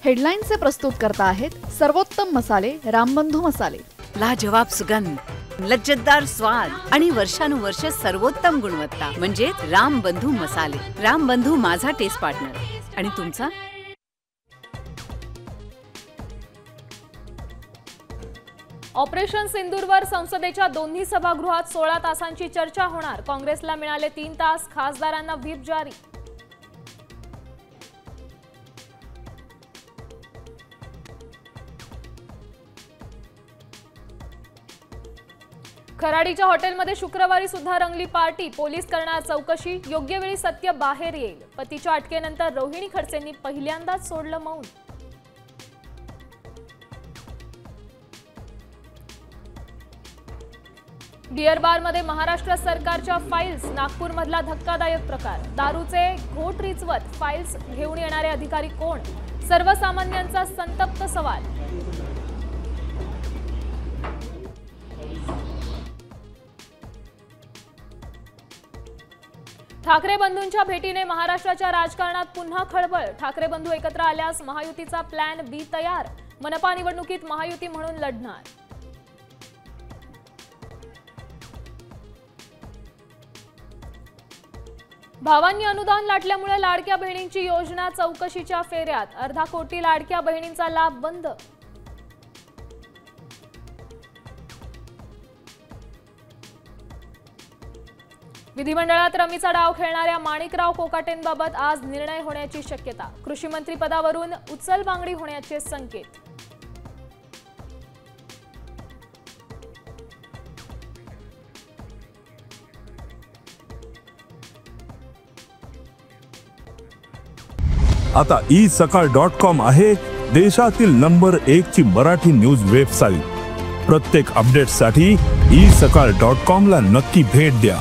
हेडलाईन्सचे प्रस्तुत करता आहेत सर्वोत्तम मसाले रामबंधू मसाले। लाजवाब सुगंध, लज्जतदार स्वाद आणि वर्षानुवर्ष सर्वोत्तम गुणवत्ता म्हणजे रामबंधू मसाले। रामबंधू माझा टेस्ट पार्टनर आणि तुमचा। ऑपरेशन सिंदूरवर संसदेच्या दोन्ही सभागृहात 16 तासांची चर्चा होणार। काँग्रेसला मिळाले 3 तास, खासदारांना व्हीप जारी। खराडीच्या हॉटेलमध्ये शुक्रवारी सुद्धा रंगली पार्टी। पोलीस करणार चौकशी, योग्य वेळी सत्य बाहेर येईल। पतीच्या अटकेनंतर रोहिणी खडसेंनी पहिल्यांदाच सोडलं मौन। बियर बारमध्ये महाराष्ट्र सरकारच्या फाईल्स, नागपूरमधला धक्कादायक प्रकार। दारूचे घोट रिचवत फाईल्स घेऊन येणारे अधिकारी कोण? सर्वसामान्यांचा संतप्त सवाल। ठाकरे बंधूंच्या भेटीने महाराष्ट्राच्या राजकारणात पुन्हा खळबळ। ठाकरे बंधू एकत्र आल्यास महायुतीचा प्लॅन बी तयार। मनपा निवडणुकीत महायुती म्हणून लढणार। भावांनी अनुदान लाटल्यामुळे लाडक्या बहिणींची योजना चौकशीच्या फेऱ्यात। अर्धा कोटी लाडक्या बहिणींचा लाभ बंद। विधिमंडळात रमीचा डाव खेळणाऱ्या माणिकराव कोकाटेंबाबत आज निर्णय होण्याची शक्यता। कृषी मंत्री पदावरून उचलबांगडी होण्याचे संकेत। आता isakal.com आहे देशातील नंबर 1 ची मराठी न्यूज वेबसाईट। प्रत्येक अपडेटसाठी isakal.com ला नक्की भेट द्या।